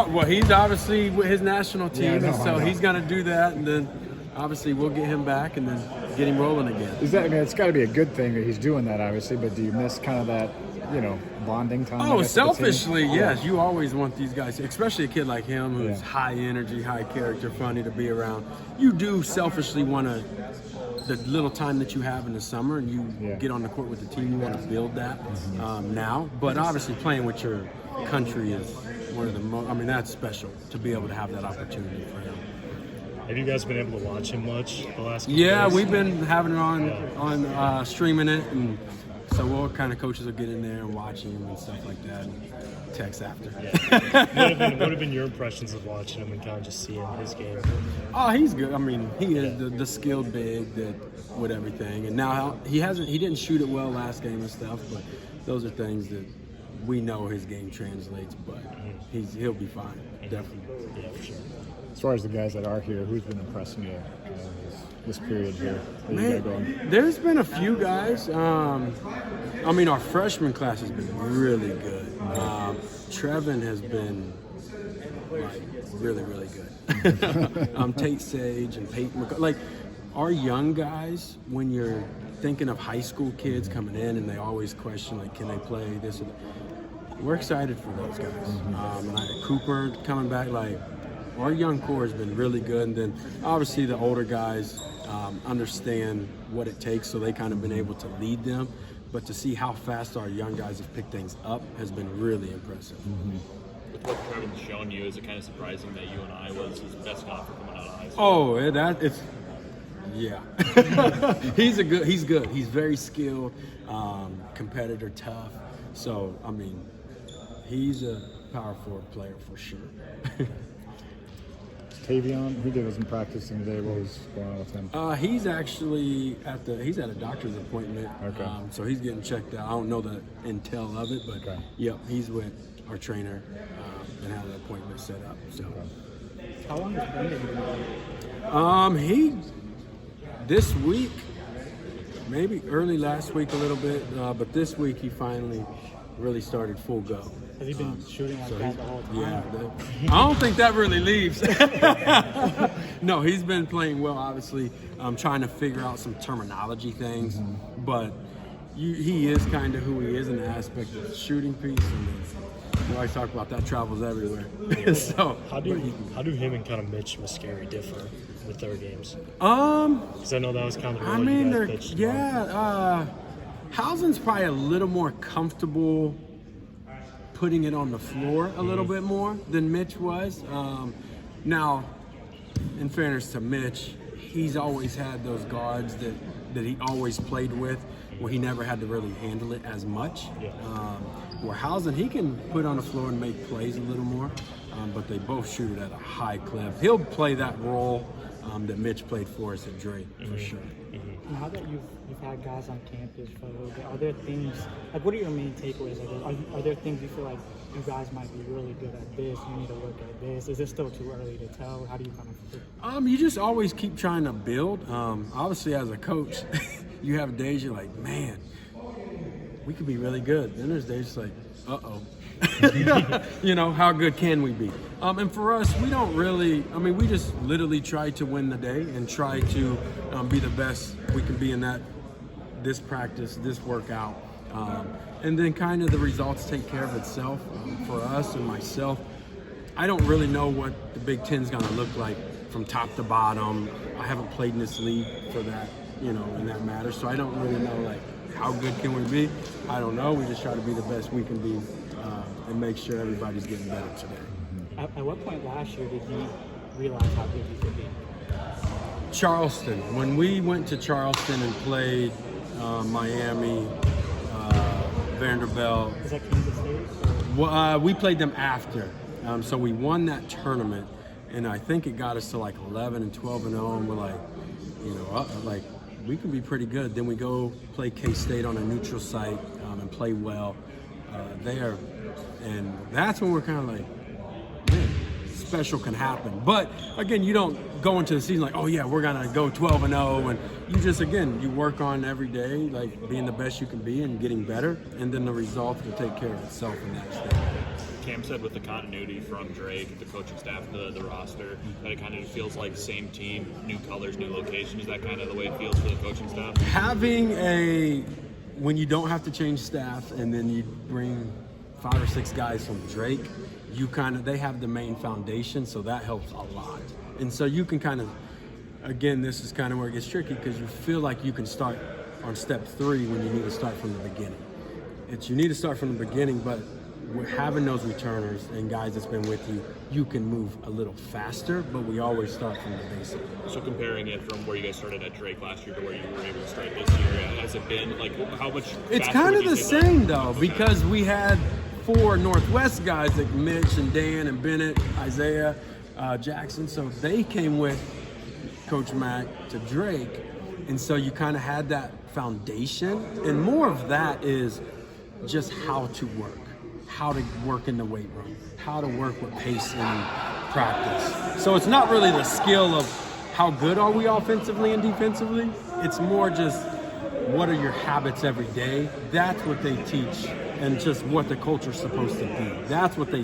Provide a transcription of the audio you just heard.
Well, he's obviously with his national team, Yeah, I know, so I know. he's going to do that, and then obviously we'll get him back and then get him rolling again. Is that? I mean, it's got to be a good thing that he's doing that, obviously. But do you miss kind of that, bonding time? I Oh, guess, with the team? selfishly, yes. You always want these guys, especially a kid like him who's Yeah. high energy, high character, funny to be around. You do selfishly want to, the little time that you have in the summer and you get on the court with the team, you want to build that now. But obviously playing with your country is one of the most, that's special to be able to have that opportunity for him. Have you guys been able to watch him much the last couple Yeah, days? we've been having it on streaming it, and so we'll kind of coaches will get in there and watch him and stuff like that, and text after. What have been your impressions of watching him and kind of just seeing his game? Oh, he's good. He is the skilled big that with everything, and now he didn't shoot it well last game and stuff, but those are things that we know his game translates, but he'll be fine, definitely. Yeah, for sure. As far as the guys that are here, who's been impressing you this period here that you got going? Man, there's been a few guys. Our freshman class has been really good. Trevin has been really, really good. Tate Sage and Peyton McCall. Our young guys, when you're thinking of high school kids coming in and they always question, can they play this or that? We're excited for those guys. Cooper coming back, our young core has been really good, and then obviously the older guys understand what it takes, so they kind of been able to lead them. But to see how fast our young guys have picked things up has been really impressive. With what Trevin's shown you, is it kind of surprising that UNI was his best offer coming out of high school? Oh, he's good. He's very skilled, competitor, tough. So he's a power forward player for sure. Tavion, he wasn't practicing today. What was going on with him? He's actually he's at a doctor's appointment. Okay. So he's getting checked out. I don't know the intel of it, but yep, he's with our trainer and had an appointment set up. So. How long has Brendan been He this week, maybe early last week a little bit, but this week he finally really started full go. Has he been shooting like that the whole time? Yeah, I don't think that really leaves. No, he's been playing well, obviously. Trying to figure out some terminology things, but he is kind of who he is in the aspect of the shooting piece. And we always talk about that travels everywhere. So How do him and kind of Mitch Muscari differ with their games? Because I know that was kind of the role you guys pitched. Housen's probably a little more comfortable putting it on the floor a little bit more than Mitch was. Now, in fairness to Mitch, he's always had those guards that he always played with, where he never had to really handle it as much. Where Housen, he can put on the floor and make plays a little more, but they both shoot it at a high clip. He'll play that role that Mitch played for us at Drake, for sure. Now that you've had guys on campus for a little bit, are there things, what are your main takeaways? Are there things you feel like you guys might be really good at this, you need to look at this? Is it still too early to tell? How do you kind of feel? You just always keep trying to build. Obviously, as a coach, you have days you're like, man, we could be really good. Then there's days like, uh-oh. How good can we be? And for us, we don't really, we just literally try to win the day and try to be the best we can be in this practice, this workout. And then kind of the results take care of itself for us and myself. I don't really know what the Big Ten's going to look like from top to bottom. I haven't played in this league for that, in that matter. So I don't really know, how good can we be? I don't know. We just try to be the best we can be and make sure everybody's getting better today. At what point last year did you realize how good you could be? Charleston. When we went to Charleston and played Miami, Vanderbilt. Is that Kansas State? We played them after. So we won that tournament, and I think it got us to 11 and 12 and 0, and we're we can be pretty good. Then we go play K-State on a neutral site and play well there. And that's when we're kind of man, special can happen. But again, you don't go into the season we're gonna go 12 and 0, and you just you work on every day, being the best you can be and getting better, and then the results will take care of itself in that state. Cam said with the continuity from Drake, the coaching staff, the roster, that it kind of feels like same team, new colors, new location. Is that kind of the way it feels for the coaching staff? When you don't have to change staff and then you bring 5 or 6 guys from Drake, they have the main foundation, so that helps a lot. And so you can kind of, again, this is kind of where it gets tricky because you feel like you can start on step 3 when you need to start from the beginning. You need to start from the beginning, but having those returners and guys that's been with you, you can move a little faster, but we always start from the basic. So comparing it from where you guys started at Drake last year to where you were able to start this year, has it been, like, how much It's faster kind would of you the say same, that? though, Okay. because we had 4 Northwest guys like Mitch and Dan and Bennett, Isaiah, Jackson, so they came with Coach Mack to Drake, and so you kind of had that foundation, and more of that is just how to work in the weight room, how to work with pace in practice. So it's not really the skill of how good are we offensively and defensively, it's more just what are your habits every day. That's what they teach, and just what the culture's supposed to be. That's what they